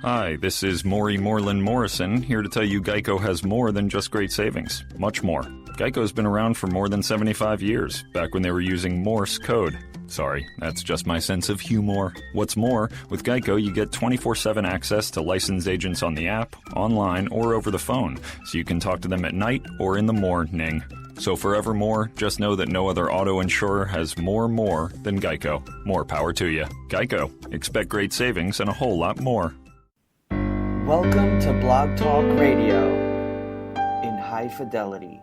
Hi, this is Maury Moreland Morrison, here to tell you Geico has more than just great savings. Much more. Geico's been around for more than 75 years, back when they were using Morse code. Sorry, that's just my sense of humor. What's more, with Geico you get 24/7 access to licensed agents on the app, online, or over the phone, so you can talk to them at night or in the morning. So forevermore, just know that no other auto insurer has more than Geico. More power to you. Geico. Expect great savings and a whole lot more. Welcome to Blog Talk Radio in high fidelity.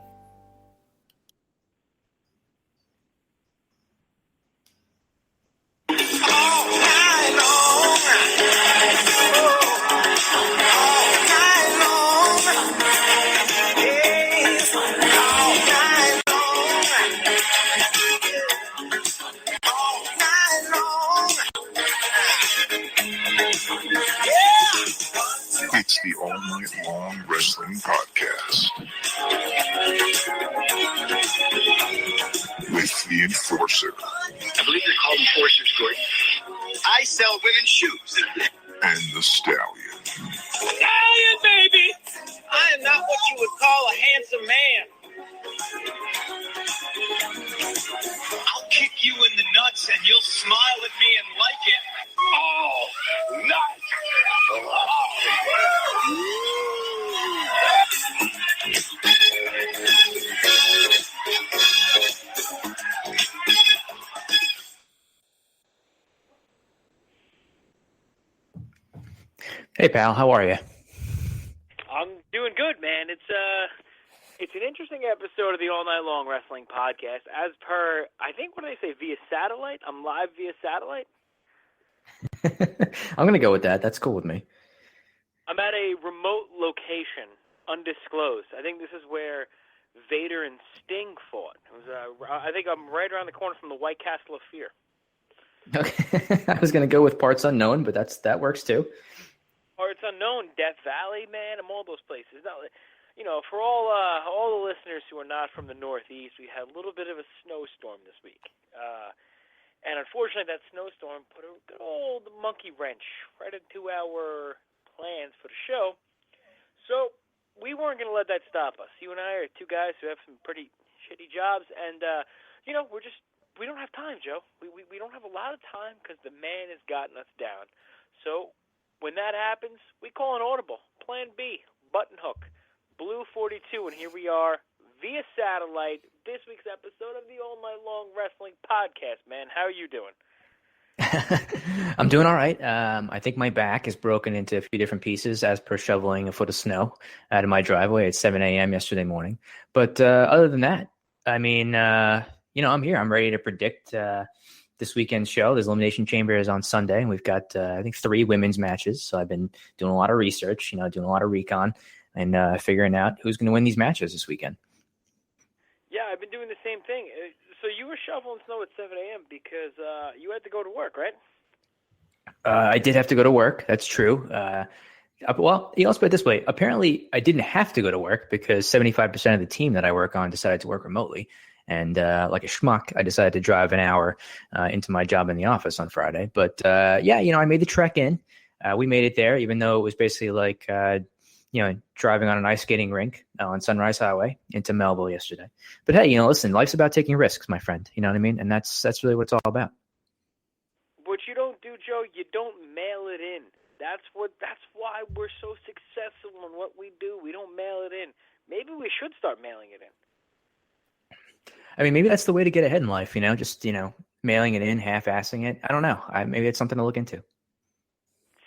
It's the All Night Long Wrestling Podcast with the Enforcer. I believe they're called enforcers, Gordon. I sell women's shoes. And the Stallion. Stallion, baby! I am not what you would call a handsome man. I'll kick you in the nuts and you'll smile at me and like it. Oh, nuts! Hey pal, how are you? I'm doing good, man. It's an interesting episode of the All Night Long Wrestling Podcast. As per, I think, what do they say, via satellite? I'm live via satellite? I'm going to go with that. That's cool with me. I'm at a remote location, undisclosed. I think this is where Vader and Sting fought. It was, I think I'm right around the corner from the White Castle of Fear. Okay. I was going to go with parts unknown, but that works too. Parts unknown, Death Valley, man, and all those places. Now, you know, for all the listeners who are not from the Northeast, we had a little bit of a snowstorm this week. And unfortunately, that snowstorm put a good old monkey wrench right into our plans for the show. So we weren't going to let that stop us. You and I are two guys who have some pretty shitty jobs, and you know, we don't have time, Joe. We don't have a lot of time because the man has gotten us down. So when that happens, we call an audible. Plan B, button hook, Blue 42, and here we are via satellite. This week's episode of the All Night Long Wrestling Podcast. Man, how are you doing? I'm doing all right. I think my back is broken into a few different pieces as per shoveling a foot of snow out of my driveway at 7 a.m. yesterday morning. But other than that, I mean, you know, I'm here. I'm ready to predict this weekend's show. This Elimination Chamber is on Sunday, and we've got, I think, 3 women's matches. So I've been doing a lot of research, you know, doing a lot of recon and figuring out who's going to win these matches this weekend. Yeah, I've been doing the same thing. So you were shoveling snow at 7 a.m. because you had to go to work, right? I did have to go to work. That's true. Well, let's put it this way. Apparently, I didn't have to go to work because 75% of the team that I work on decided to work remotely. And like a schmuck, I decided to drive an hour into my job in the office on Friday. But yeah, you know, I made the trek in. We made it there, even though it was basically like, you know, driving on an ice skating rink on Sunrise Highway into Melville yesterday. But hey, you know, listen, life's about taking risks, my friend. You know what I mean? And that's really what it's all about. What you don't do, Joe, you don't mail it in. That's why we're so successful in what we do. We don't mail it in. Maybe we should start mailing it in. I mean, maybe that's the way to get ahead in life, you know, just, you know, mailing it in, half-assing it. I don't know. Maybe it's something to look into.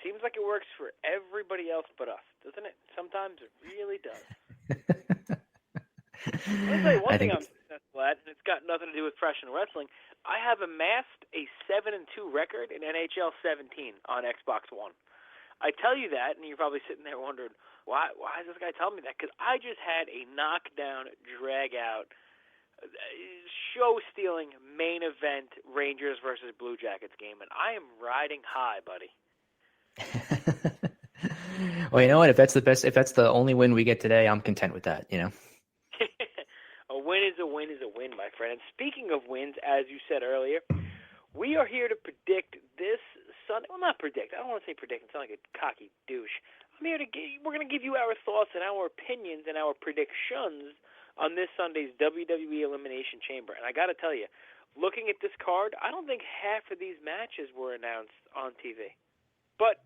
Seems like it works for everybody else but us, doesn't it? Sometimes it really does. Let me tell you one thing I'm successful at, and it's got nothing to do with professional wrestling. I have amassed a 7-2 record in NHL 17 on Xbox One. I tell you that, and you're probably sitting there wondering, why is this guy telling me that? Because I just had a knockdown, drag-out, show-stealing main event Rangers versus Blue Jackets game, and I am riding high, buddy. Well, you know what? If that's the only win we get today, I'm content with that, you know? A win is a win is a win, my friend. And speaking of wins, as you said earlier, we are here to predict this Sunday. Well, not predict. I don't want to say predict. It sounds like a cocky douche. We're going to give you our thoughts and our opinions and our predictions on this Sunday's WWE Elimination Chamber. And I got to tell you, looking at this card, I don't think half of these matches were announced on TV. But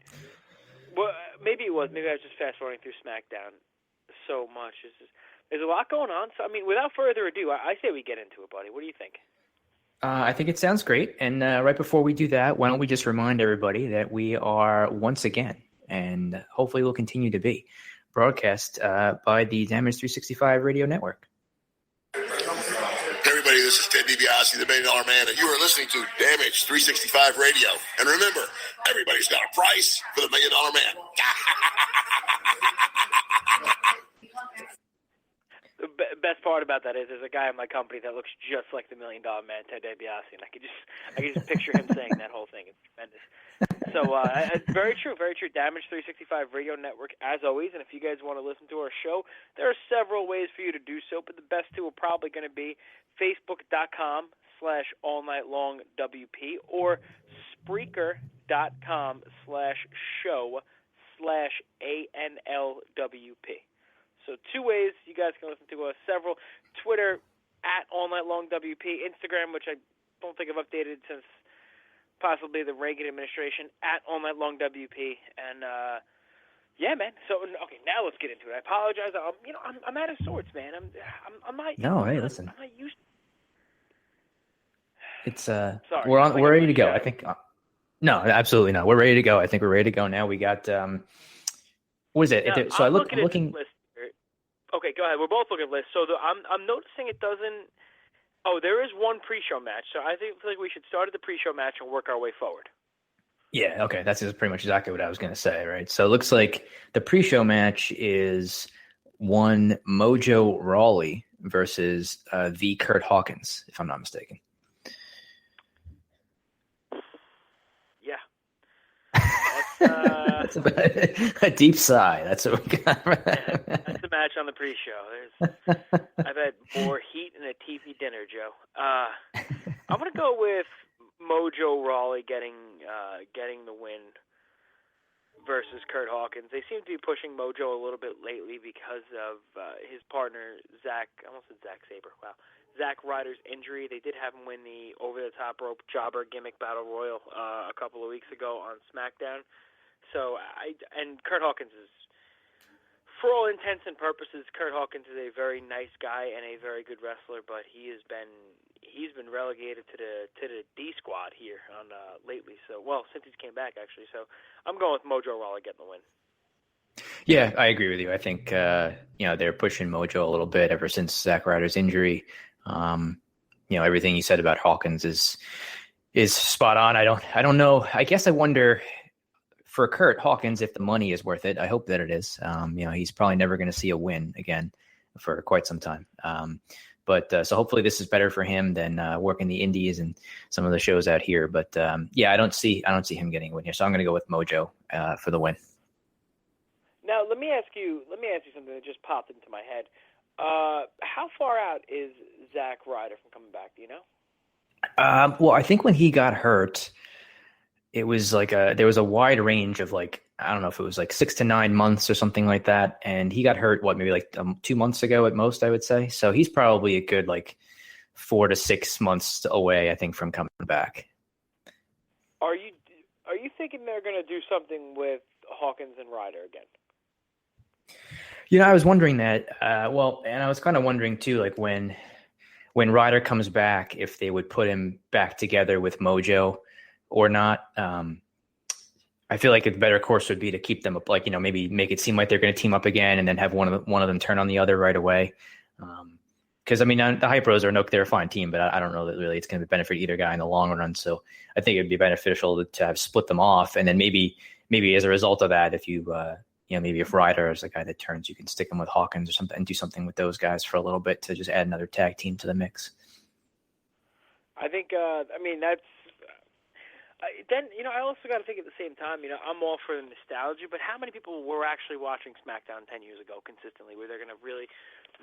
maybe it was. Maybe I was just fast-forwarding through SmackDown so much. There's a lot going on. So, I mean, without further ado, I say we get into it, buddy. What do you think? I think it sounds great. And right before we do that, why don't we just remind everybody that we are once again, and hopefully will continue to be, broadcast by the Damage 365 Radio Network. Hey everybody, this is Ted DiBiase, the $1 Million Man, and you are listening to Damage 365 Radio. And remember, everybody's got a price for the $1 Million Man. The best part about that is there's a guy in my company that looks just like the $1 Million Man, Ted DiBiase, and I can just picture him saying that whole thing. It's tremendous. So very true, very true. Damage 365 Radio Network, as always. And if you guys want to listen to our show, there are several ways for you to do so, but the best two are probably going to be Facebook.com/allnightlongwp or Spreaker.com/show/ANLWP. So two ways you guys can listen to us. Several. Twitter @allnightlongwp. Instagram, which I don't think I've updated since possibly the Reagan administration, @allnightlongwp. And yeah, man. So okay, now let's get into it. I apologize. I'm out of sorts, man. I'm not. No, hey, listen. I'm not used. It's Sorry. we're ready to go. I think. No, absolutely not. We're ready to go. I think we're ready to go now. We got what is it? Now, So I'm looking. At this list here. Okay, go ahead. We're both looking at the list. So I'm noticing it doesn't. Oh, there is one pre-show match. So I feel like we should start at the pre-show match and work our way forward. Yeah, okay. That's pretty much exactly what I was going to say, right? So it looks like the pre-show match is one Mojo Rawley versus the Kurt Hawkins, if I'm not mistaken. Yeah. That's a deep sigh. That's what we got. That's the match on the pre-show. I've had more heat in a TV dinner, Joe. I'm going to go with Mojo Rawley getting the win versus Kurt Hawkins. They seem to be pushing Mojo a little bit lately because of his partner, Zach. I almost said Zack Sabre. Wow. Zack Ryder's injury. They did have him win the over-the-top rope jobber gimmick battle royal a couple of weeks ago on SmackDown. So and Kurt Hawkins is, for all intents and purposes, Kurt Hawkins is a very nice guy and a very good wrestler, but he's been relegated to the D squad here on lately. So since he's came back actually. So I'm going with Mojo Rawley getting the win. Yeah, I agree with you. I think they're pushing Mojo a little bit ever since Zack Ryder's injury. Everything you said about Hawkins is spot on. I don't know. I guess I wonder for Kurt Hawkins if the money is worth it. I hope that it is. He's probably never going to see a win again for quite some time. But so hopefully this is better for him than working the indies and some of the shows out here. But I don't see him getting a win here. So I'm going to go with Mojo for the win. Now let me ask you something that just popped into my head. How far out is Zack Ryder from coming back? Do you know? Well, I think when he got hurt, it was there was a wide range of I don't know if it was 6 to 9 months or something like that. And he got hurt, maybe 2 months ago at most, I would say. So he's probably a good 4 to 6 months away, I think, from coming back. Are you thinking they're going to do something with Hawkins and Ryder again? I was wondering that. And I was kind of wondering too, when Ryder comes back, if they would put him back together with Mojo or not. I feel like the better course would be to keep them up, maybe make it seem like they're going to team up again, and then have one of them turn on the other right away. Because the Hype Bros they're a fine team, but I don't know that really it's going to benefit either guy in the long run. So I think it'd be beneficial to have split them off, and then maybe as a result of that, if you maybe if Ryder is the guy that turns, you can stick him with Hawkins or something and do something with those guys for a little bit to just add another tag team to the mix. I think that's. Then, I also got to think at the same time, I'm all for the nostalgia, but how many people were actually watching SmackDown 10 years ago consistently where they're going to really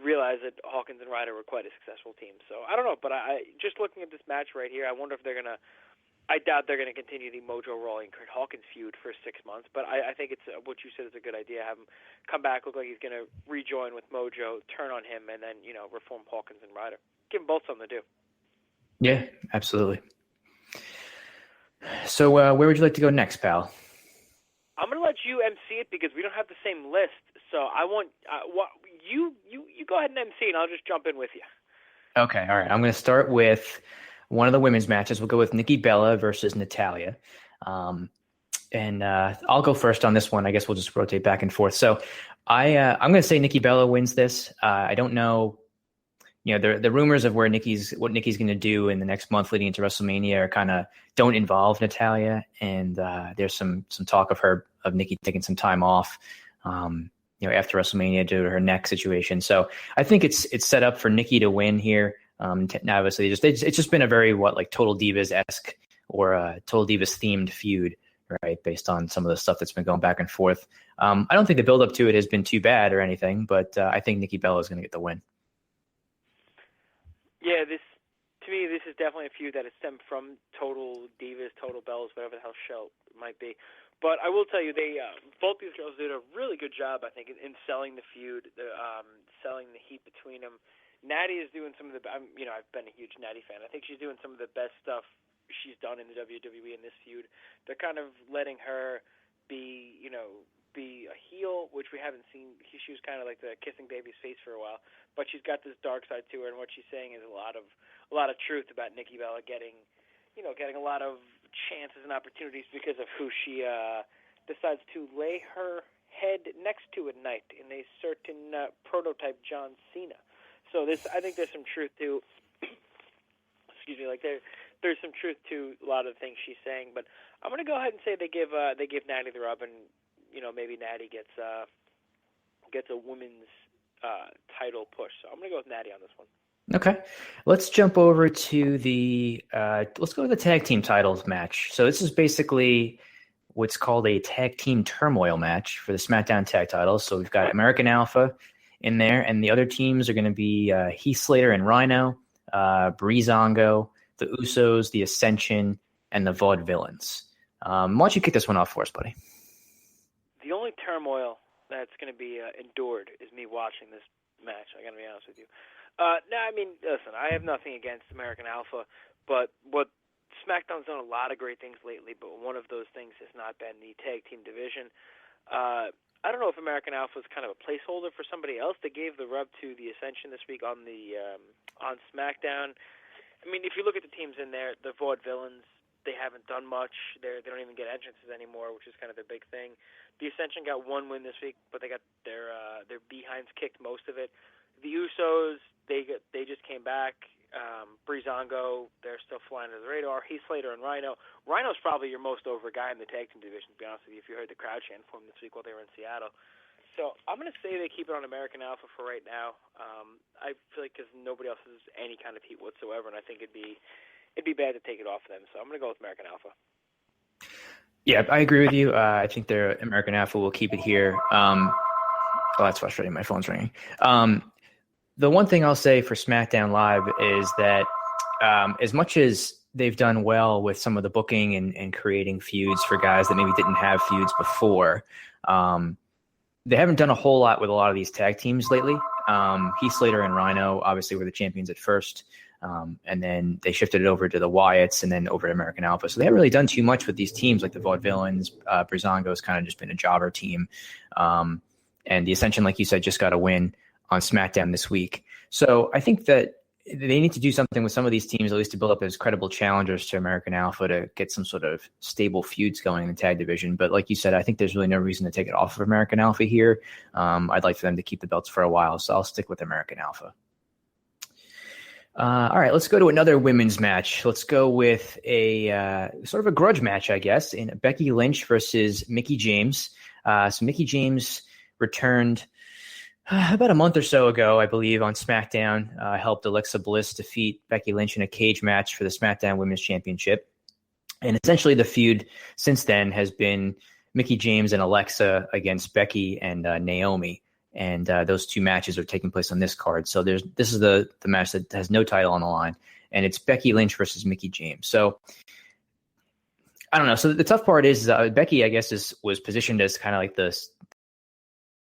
realize that Hawkins and Ryder were quite a successful team? So I don't know, but I just looking at this match right here, I wonder if they're going to, I doubt they're going to continue the Mojo Rawley and Kurt Hawkins feud for 6 months, but I think it's what you said is a good idea. Have him come back, look like he's going to rejoin with Mojo, turn on him, and then reform Hawkins and Ryder. Give them both something to do. Yeah, absolutely. So where would you like to go next, pal? I'm going to let you MC it because we don't have the same list. So I want you go ahead and MC, and I'll just jump in with you. Okay, all right. I'm going to start with one of the women's matches. We'll go with Nikki Bella versus Natalya. And I'll go first on this one. I guess we'll just rotate back and forth. So I'm going to say Nikki Bella wins this. I don't know. The rumors of what Nikki's going to do in the next month leading into WrestleMania are kind of don't involve Natalya. And there's some talk of Nikki taking some time off, after WrestleMania due to her neck situation. So I think it's set up for Nikki to win here. Now, obviously, it's just been a very Total Divas-esque or Total Divas themed feud, right? Based on some of the stuff that's been going back and forth. I don't think the build up to it has been too bad or anything, but I think Nikki Bella is going to get the win. Yeah, this is definitely a feud that has stemmed from Total Divas, Total Bellas, whatever the hell show it might be. But I will tell you, they both these girls did a really good job, I think, in selling the feud, selling the heat between them. Natty is doing some of the, I've been a huge Natty fan. I think she's doing some of the best stuff she's done in the WWE in this feud. They're kind of letting her be a heel, which we haven't seen. She was kind of like the kissing baby's face for a while, but she's got this dark side to her, and what she's saying is a lot of truth about Nikki Bella getting a lot of chances and opportunities because of who she decides to lay her head next to at night in a certain prototype John Cena. So I think there's some truth to, excuse me, there's some truth to a lot of the things she's saying. But I'm going to go ahead and say they give Natty the rub, and maybe Natty gets a women's title push. So I'm going to go with Natty on this one. Okay, let's jump over to let's go to the tag team titles match. So this is basically what's called a tag team turmoil match for the SmackDown tag titles. So we've got American Alpha in there, and the other teams are going to be Heath Slater and Rhino, Breezango, the Usos, the Ascension, and the Vaudevillains. Why don't you kick this one off for us, buddy? The only turmoil that's going to be endured is me watching this match. I got to be honest with you. Listen, I have nothing against American Alpha, but what SmackDown's done a lot of great things lately, but one of those things has not been the tag team division. I don't know if American Alpha is kind of a placeholder for somebody else. They gave the rub to the Ascension this week on SmackDown. I mean, if you look at the teams in there, the Vaudevillains, they haven't done much. They don't even get entrances anymore, which is kind of their big thing. The Ascension got one win this week, but they got their behinds kicked most of it. The Usos, they just came back. Breezango, they're still flying under the radar. Heath Slater and Rhino. Rhino's probably your most over guy in the tag team division, to be honest with you, if you heard the crowd chant for him this week while they were in Seattle. So I'm going to say they keep it on American Alpha for right now. I feel like because nobody else has any kind of heat whatsoever, and I think it'd be bad to take it off them. So I'm going to go with American Alpha. Yeah, I agree with you. I think their American Alpha will keep it here. That's frustrating. My phone's ringing. The one thing I'll say for SmackDown Live is that as much as they've done well with some of the booking and creating feuds for guys that maybe didn't have feuds before, they haven't done a whole lot with a lot of these tag teams lately. Heath Slater and Rhino obviously were the champions at first, and then they shifted it over to the Wyatts and then over to American Alpha. So they haven't really done too much with these teams like the Vaudevillains. Breezango's kind of just been a jobber team. And the Ascension, like you said, just got a win on SmackDown this week. So I think that they need to do something with some of these teams, at least to build up as credible challengers to American Alpha to get some sort of stable feuds going in the tag division. But like you said, I think there's really no reason to take it off of American Alpha here. I'd like for them to keep the belts for a while, so I'll stick with American Alpha. All right, let's go to another women's match. Let's go with a sort of a grudge match, I guess, in Becky Lynch versus Mickie James. So Mickie James returned about a month or so ago, I believe, on SmackDown, helped Alexa Bliss defeat Becky Lynch in a cage match for the SmackDown Women's Championship. And essentially the feud since then has been Mickie James and Alexa against Becky and Naomi. And those two matches are taking place on this card. So this is the match that has no title on the line. And it's Becky Lynch versus Mickie James. So I don't know. So the tough part is Becky, I guess, was positioned as kind of like the